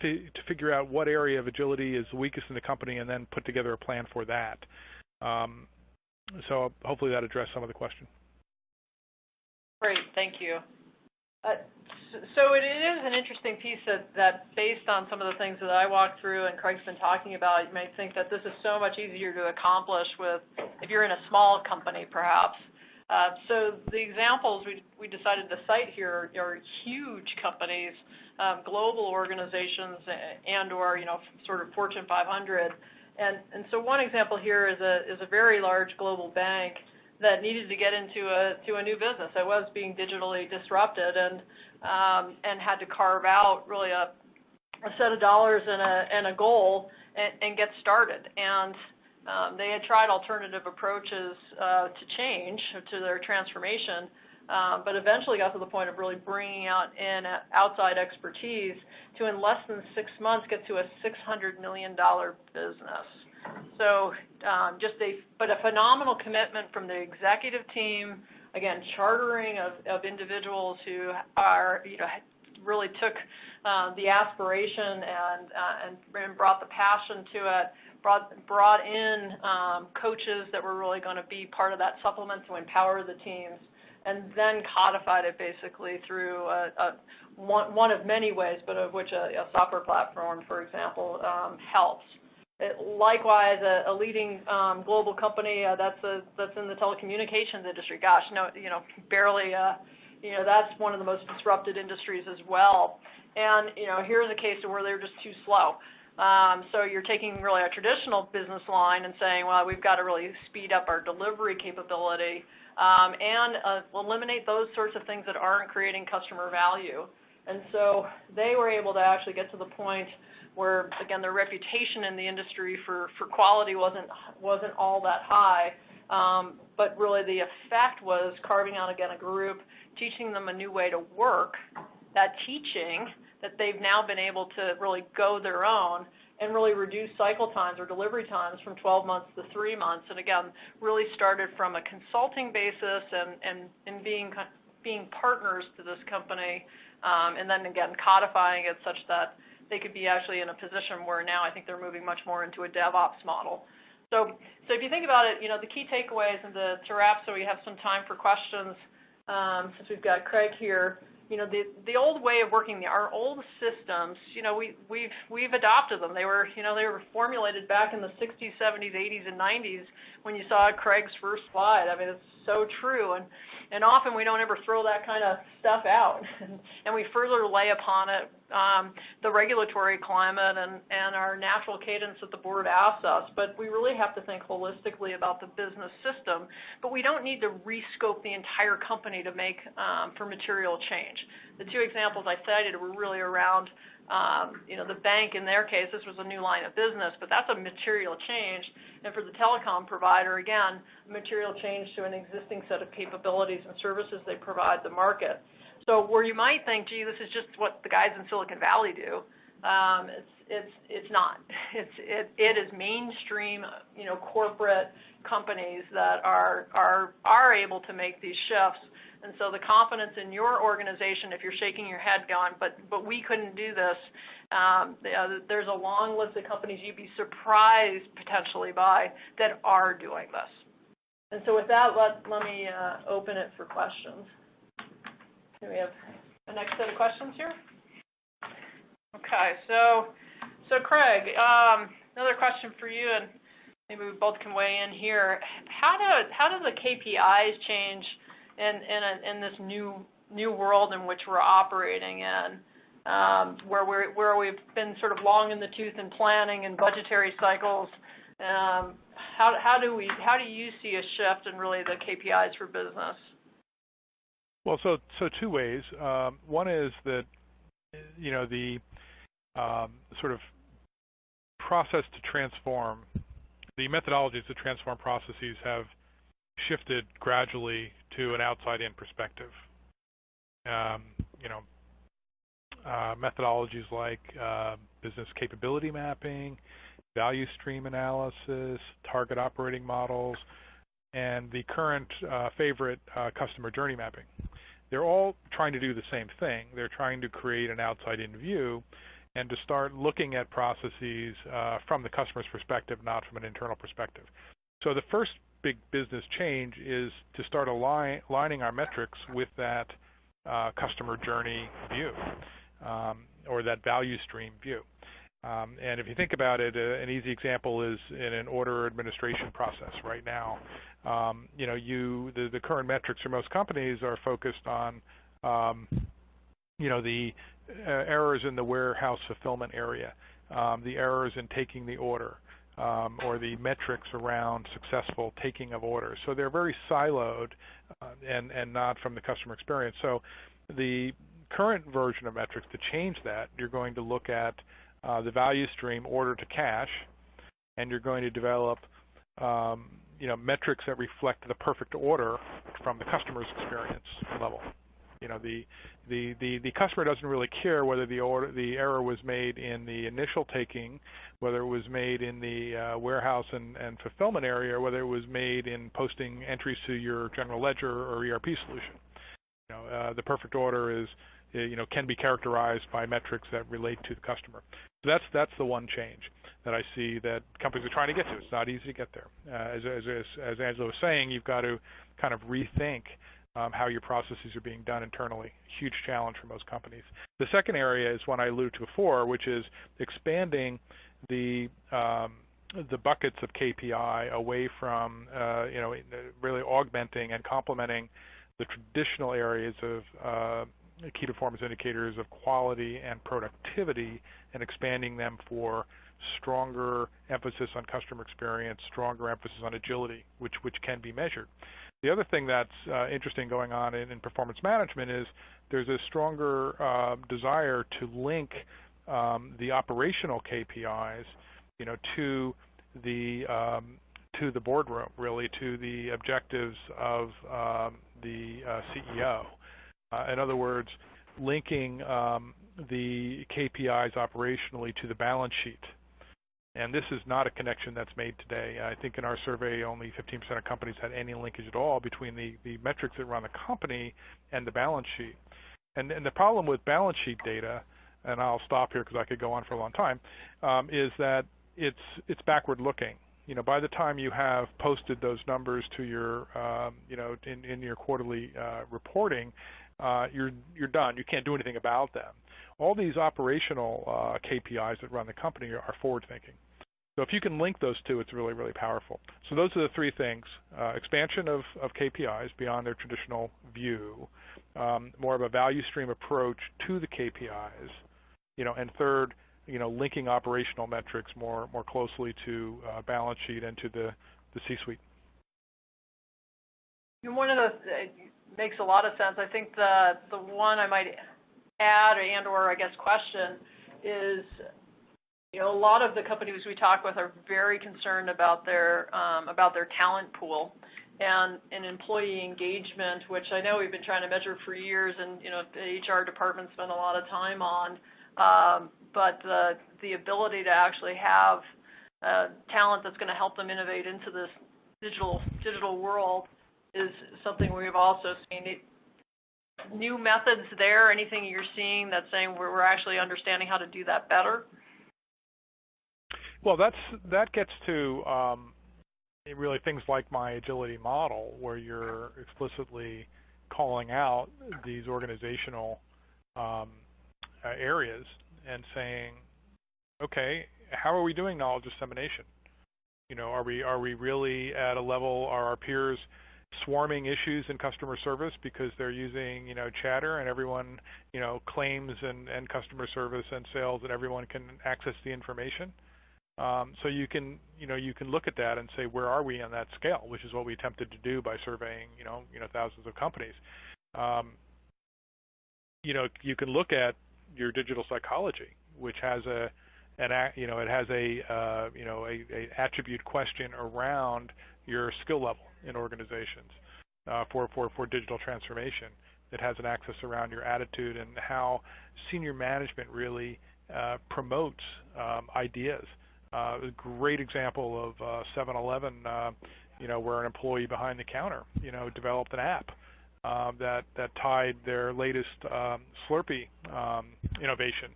figure out what area of agility is the weakest in the company and then put together a plan for that. So hopefully that addressed some of the question. Great, thank you. So it is an interesting piece that based on some of the things that I walked through and Craig's been talking about, you may think that this is so much easier to accomplish if you're in a small company perhaps. So the examples we decided to cite here are huge companies, global organizations, and/or sort of Fortune 500. And so one example here is a very large global bank that needed to get into a new business that was being digitally disrupted and had to carve out really a set of dollars and a goal and get started. And they had tried alternative approaches to change, to their transformation, but eventually got to the point of really bringing in outside expertise to, in less than 6 months, get to a $600 million business. So but a phenomenal commitment from the executive team, again, chartering of individuals who are, really took the aspiration and brought the passion to it, brought in coaches that were really going to be part of that supplement to empower the teams, and then codified it basically through one of many ways, but of which a software platform, for example, helps. Likewise, a leading global company that's in the telecommunications industry. Gosh, barely. That's one of the most disrupted industries as well. And here's a case where they're just too slow. So you're taking really a traditional business line and saying, well, we've got to really speed up our delivery capability and eliminate those sorts of things that aren't creating customer value. And so they were able to actually get to the point where, again, their reputation in the industry for quality wasn't all that high, but really the effect was carving out, again, a group, teaching them a new way to work, that teaching that they've now been able to really go their own and really reduce cycle times or delivery times from 12 months to 3 months. And again, really started from a consulting basis and being partners to this company, and then again codifying it such that they could be actually in a position where now I think they're moving much more into a DevOps model. So if you think about it, the key takeaways and to wrap, so we have some time for questions, since we've got Craig here. The old way of working, our old systems, we've adopted them. They were formulated back in the 60s, 70s, 80s, and 90s when you saw Craig's first slide. I mean, it's so true, and often we don't ever throw that kind of stuff out, and we further lay upon it the regulatory climate and our natural cadence that the board asks us. But we really have to think holistically about the business system. But we don't need to rescope the entire company to make for material change. The two examples I cited were really around the bank. In their case, this was a new line of business, but that's a material change. And for the telecom provider, again, a material change to an existing set of capabilities and services they provide the market. So where you might think, gee, this is just what the guys in Silicon Valley do, it's not. It is mainstream, corporate companies that are able to make these shifts. And so the confidence in your organization, if you're shaking your head going, but we couldn't do this, there's a long list of companies you'd be surprised potentially by that are doing this. And so with that, let me open it for questions. Do we have the next set of questions here? Okay, so Craig, another question for you, and maybe we both can weigh in here. How do the KPIs change in this new world in which we're operating in, where we've been sort of long in the tooth in planning and budgetary cycles? How do you see a shift in really the KPIs for business? Well, so two ways. One is that the sort of process to transform, the methodologies to transform processes have shifted gradually to an outside-in perspective. Methodologies like business capability mapping, value stream analysis, target operating models, and the current favorite, customer journey mapping. They're all trying to do the same thing. They're trying to create an outside-in view and to start looking at processes from the customer's perspective, not from an internal perspective. So the first big business change is to start aligning our metrics with that customer journey view or that value stream view. And if you think about it, an easy example is in an order administration process right now. The current metrics for most companies are focused on, the errors in the warehouse fulfillment area, the errors in taking the order, or the metrics around successful taking of orders. So they're very siloed and not from the customer experience. So the current version of metrics, to change that, you're going to look at the value stream order to cash, and you're going to develop metrics that reflect the perfect order from the customer's experience level. The customer doesn't really care whether the error was made in the initial taking, whether it was made in the warehouse and fulfillment area, or whether it was made in posting entries to your general ledger or ERP solution. The perfect order is can be characterized by metrics that relate to the customer. So that's the one change that I see that companies are trying to get to. It's not easy to get there. As Angela was saying, you've got to kind of rethink how your processes are being done internally. Huge challenge for most companies. The second area is one I alluded to before, which is expanding the buckets of KPI away from really augmenting and complementing the traditional areas of key performance indicators of quality and productivity, and expanding them for stronger emphasis on customer experience, stronger emphasis on agility, which can be measured. The other thing that's interesting going on in performance management is there's a stronger desire to link the operational KPIs, to the boardroom, really, to the objectives of the CEO. In other words, linking the KPIs operationally to the balance sheet. And this is not a connection that's made today. I think in our survey, only 15% of companies had any linkage at all between the metrics that run the company and the balance sheet. And the problem with balance sheet data, and I'll stop here because I could go on for a long time, is that it's backward looking. By the time you have posted those numbers to your, in your quarterly reporting, you're done. You can't do anything about them. All these operational KPIs that run the company are forward-thinking. So if you can link those two, it's really, really powerful. So those are the three things: expansion of KPIs beyond their traditional view, more of a value stream approach to the KPIs, and third, linking operational metrics more closely to balance sheet and to the C-suite. One of it makes a lot of sense. I think the one I might add or I guess question is, a lot of the companies we talk with are very concerned about their talent pool and employee engagement, which I know we've been trying to measure for years, and the HR department spent a lot of time on. But the ability to actually have talent that's going to help them innovate into this digital world is something we've also seen. New methods there, anything you're seeing that's saying we're actually understanding how to do that better? Well, that gets to really things like my agility model, where you're explicitly calling out these organizational areas and saying, okay, how are we doing knowledge dissemination? Are we really at a level? Are our peers swarming issues in customer service because they're using chatter, and everyone claims and customer service and sales that everyone can access the information? So you can look at that and say, where are we on that scale, which is what we attempted to do by surveying thousands of companies. You can look at your digital psychology, which has an attribute question around your skill level in organizations for digital transformation. It has an axis around your attitude and how senior management really promotes ideas. A great example of 7-Eleven, where an employee behind the counter, developed an app that tied their latest Slurpee innovation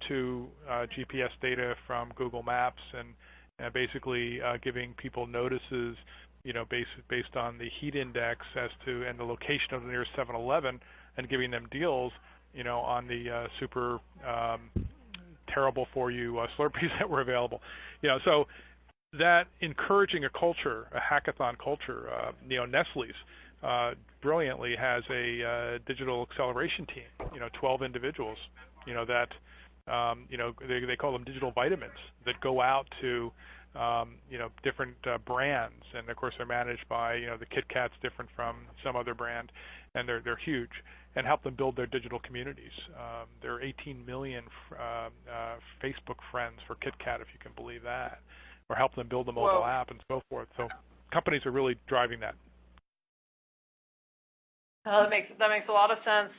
to GPS data from Google Maps, and basically giving people notices, based on the heat index and the location of the nearest 7-Eleven, and giving them deals, on the super terrible for you Slurpees that were available. So that encouraging a culture, a hackathon culture. Nestle's brilliantly has a digital acceleration team. 12 individuals. That they call them digital vitamins that go out to different brands, and of course they're managed by the Kit Kat's different from some other brand, and they're huge, and help them build their digital communities. There are 18 million Facebook friends for Kit Kat, if you can believe that, or help them build a mobile app and so forth. So companies are really driving that. That makes a lot of sense.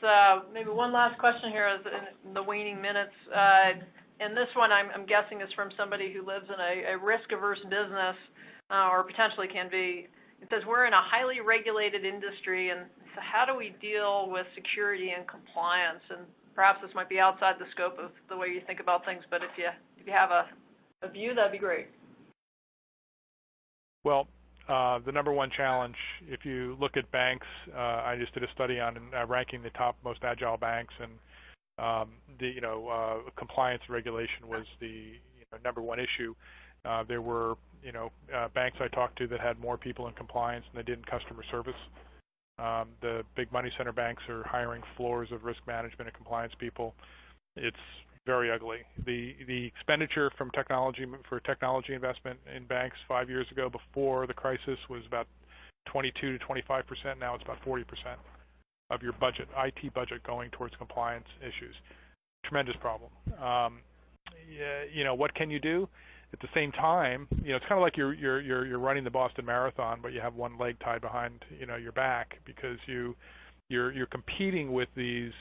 Maybe one last question here is in the waning minutes. And this one I'm guessing is from somebody who lives in a risk-averse business, or potentially can be. It says, we're in a highly regulated industry, and so how do we deal with security and compliance? And perhaps this might be outside the scope of the way you think about things, but if you have a view, that'd be great. Well, the number one challenge, if you look at banks, I just did a study on ranking the top most agile banks, and compliance regulation was the number one issue. There were banks I talked to that had more people in compliance than they did in customer service. The big money center banks are hiring floors of risk management and compliance people. It's very ugly. The expenditure from technology investment in banks 5 years ago before the crisis was about 22 to 25%. Now it's about 40% of your budget, IT budget, going towards compliance issues. Tremendous problem. What can you do? At the same time, it's kind of like you're running the Boston Marathon, but you have one leg tied behind your back, because you're competing with these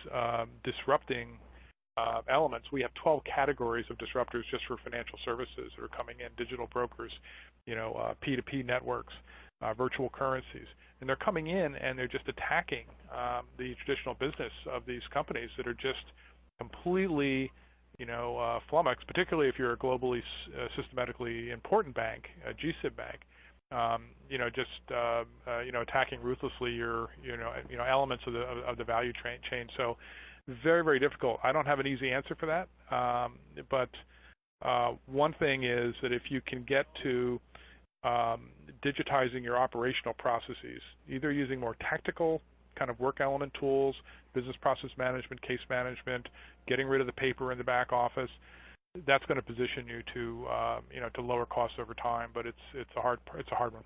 disrupting elements. We have 12 categories of disruptors just for financial services that are coming in: digital brokers, P2P networks, virtual currencies, and they're coming in and they're just attacking the traditional business of these companies that are just completely flummoxed, particularly if you're a globally systematically important bank, a GSIB bank, attacking ruthlessly your elements of the value chain. So very, very difficult. I don't have an easy answer for that, but one thing is that if you can get to digitizing your operational processes, either using more tactical kind of work element tools, business process management, case management, getting rid of the paper in the back office, that's going to position you to to lower costs over time. But it's a hard one.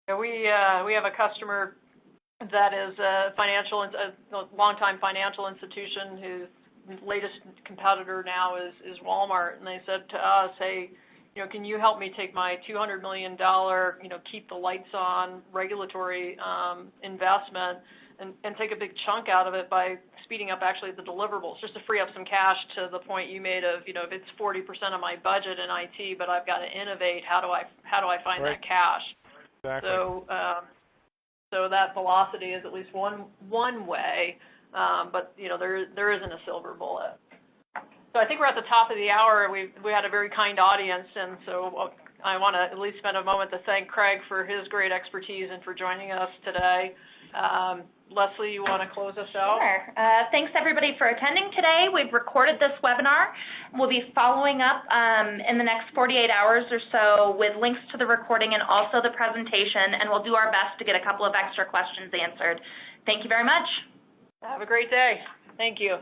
Yeah, we have a customer that is a longtime financial institution whose latest competitor now is Walmart, and they said to us, hey, can you help me take my $200 million, keep the lights on regulatory investment and take a big chunk out of it by speeding up actually the deliverables, just to free up some cash to the point you made of, if it's 40% of my budget in IT, but I've got to innovate, how do I find right. that cash? Exactly. So that velocity is at least one way, but there isn't a silver bullet. So I think we're at the top of the hour. We had a very kind audience, and so I want to at least spend a moment to thank Craig for his great expertise and for joining us today. Leslie, you want to close us out? Sure. Thanks, everybody, for attending today. We've recorded this webinar. We'll be following up in the next 48 hours or so with links to the recording and also the presentation, and we'll do our best to get a couple of extra questions answered. Thank you very much. Have a great day. Thank you.